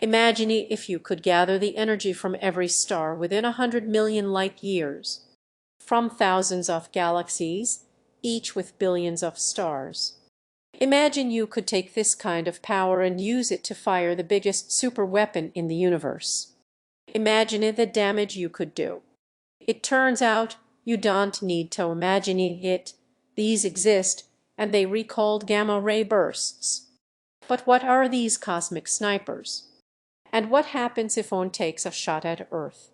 Imagine if you could gather the energy from every star within 100 million light years, from thousands of galaxies, each with billions of stars. Imagine you could take this kind of power and use it to fire the biggest superweapon in the universe. Imagine the damage you could do. It turns out you don't need to imagine it. These exist, and they recalled gamma-ray bursts. But what are these cosmic snipers? And what happens if one takes a shot at Earth?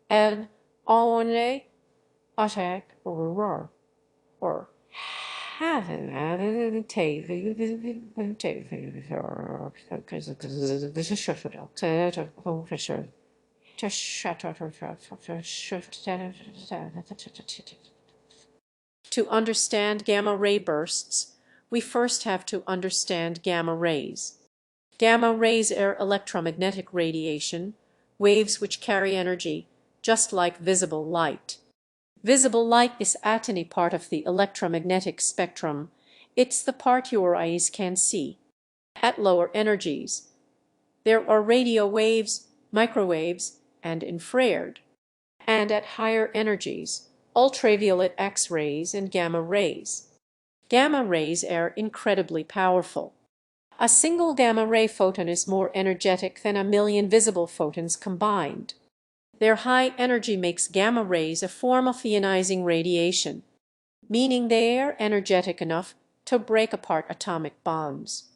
And on a attack or to understand gamma-ray bursts, we first have to understand gamma rays. Gamma rays are electromagnetic radiation, waves which carry energy, just like visible light. Visible light is a tiny part of the electromagnetic spectrum. It's the part your eyes can see. At lower energies, there are radio waves, microwaves, and infrared. And at higher energies, ultraviolet X-rays and gamma rays. Gamma rays are incredibly powerful. A single gamma-ray photon is more energetic than a million visible photons combined. Their high energy makes gamma rays a form of ionizing radiation, meaning they are energetic enough to break apart atomic bombs.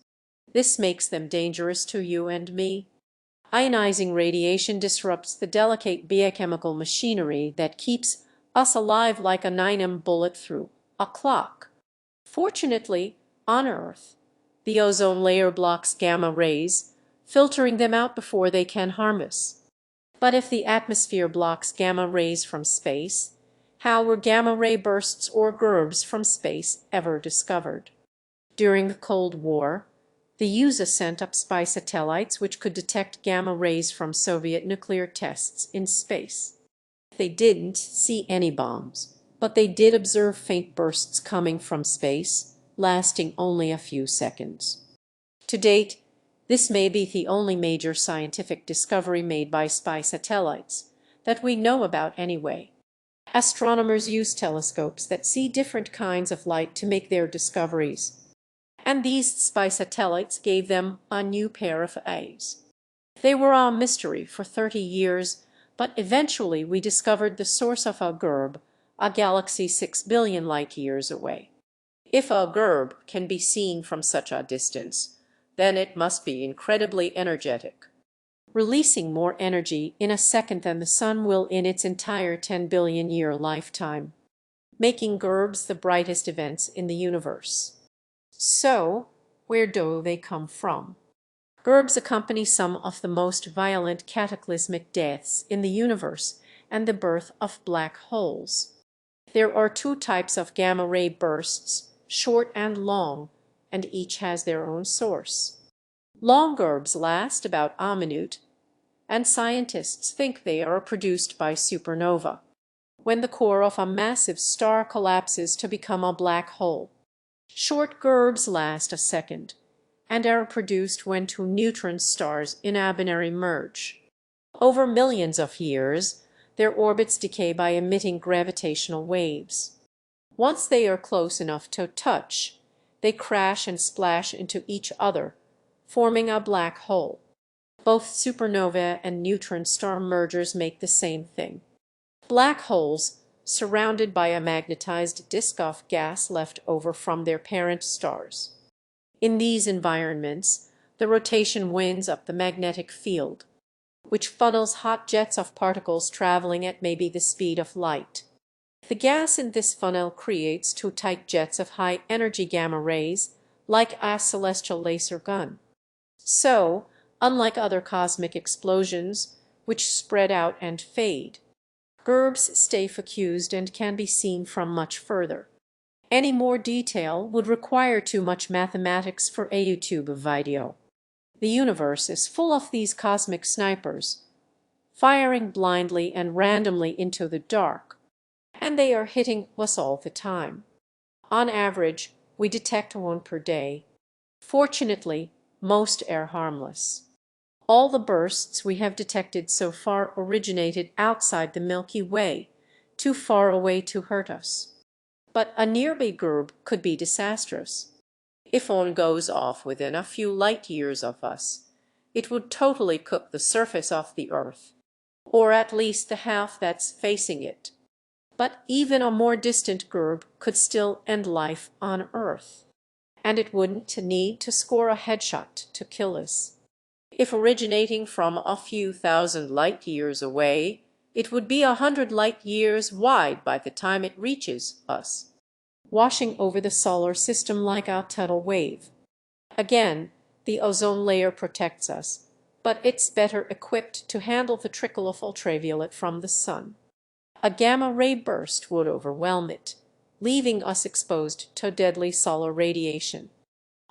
This makes them dangerous to you and me. Ionizing radiation disrupts the delicate biochemical machinery that keeps us alive like a 9mm bullet through a clock. Fortunately, on Earth, the ozone layer blocks gamma rays, filtering them out before they can harm us. But if the atmosphere blocks gamma rays from space, how were gamma ray bursts or GURBs from space ever discovered? During the Cold War, the USA sent up spy satellites which could detect gamma rays from Soviet nuclear tests in space. They didn't see any bombs, but they did observe faint bursts coming from space, lasting only a few seconds. To date, this may be the only major scientific discovery made by spy satellites, that we know about anyway. Astronomers use telescopes that see different kinds of light to make their discoveries, and these spy satellites gave them a new pair of eyes. They were a mystery for 30 years, but eventually we discovered the source of a GURB, a galaxy 6 billion light-years away. If a GURB can be seen from such a distance, then it must be incredibly energetic, releasing more energy in a second than the Sun will in its entire 10 billion-year lifetime, making GURBs the brightest events in the universe. So, where do they come from? GURBs accompany some of the most violent cataclysmic deaths in the universe and the birth of black holes. There are two types of gamma-ray bursts, short and long, and each has their own source. Long GURBs last about a minute, and scientists think they are produced by supernova, when the core of a massive star collapses to become a black hole. Short GURBs last a second, and are produced when two neutron stars in a binary merge. Over millions of years, their orbits decay by emitting gravitational waves. Once they are close enough to touch, they crash and splash into each other, forming a black hole. Both supernova and neutron star mergers make the same thing. Black holes, surrounded by a magnetized disk of gas left over from their parent stars. In these environments, the rotation winds up the magnetic field, which funnels hot jets of particles traveling at maybe the speed of light. The gas in this funnel creates two tight jets of high-energy gamma rays, like a celestial laser gun. So, unlike other cosmic explosions, which spread out and fade, GURBs stay focused and can be seen from much further. Any more detail would require too much mathematics for a YouTube video. The universe is full of these cosmic snipers, firing blindly and randomly into the dark, and they are hitting us all the time. On average, we detect one per day. Fortunately, most are harmless. All the bursts we have detected so far originated outside the Milky Way, too far away to hurt us. But a nearby GURB could be disastrous. If one goes off within a few light years of us, it would totally cook the surface of the Earth, or at least the half that's facing it. But even a more distant GURB could still end life on Earth, and it wouldn't need to score a headshot to kill us. If originating from a few thousand light years away, it would be 100 light years wide by the time it reaches us, washing over the solar system like a tidal wave. Again, the ozone layer protects us, but it's better equipped to handle the trickle of ultraviolet from the sun. A gamma-ray burst would overwhelm it, leaving us exposed to deadly solar radiation.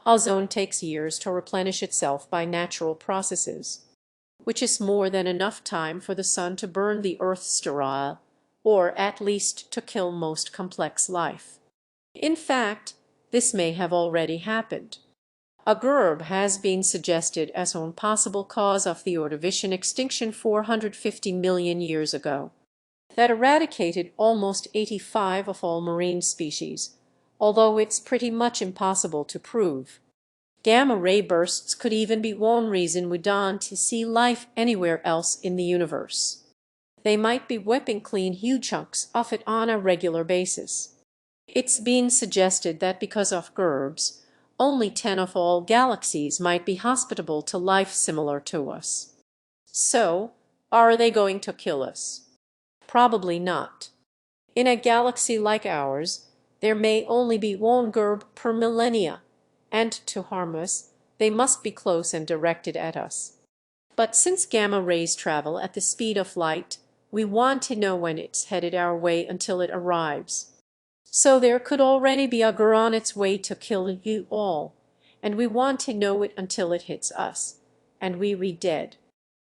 Ozone takes years to replenish itself by natural processes, which is more than enough time for the sun to burn the Earth sterile, or at least to kill most complex life. In fact, this may have already happened. A GURB has been suggested as one possible cause of the Ordovician extinction 450 million years ago, that eradicated almost 85 of all marine species, although it's pretty much impossible to prove. Gamma-ray bursts could even be one reason we don't see life anywhere else in the universe. They might be wiping clean huge chunks of it on a regular basis. It's been suggested that because of GURBs, only 10 of all galaxies might be hospitable to life similar to us. So, are they going to kill us? Probably not. In a galaxy like ours, there may only be one GURB per millennia, and to harm us, they must be close and directed at us. But since gamma rays travel at the speed of light, we want to know when it's headed our way until it arrives. So there could already be a GURB on its way to kill you all, and we want to know it until it hits us, and we re dead.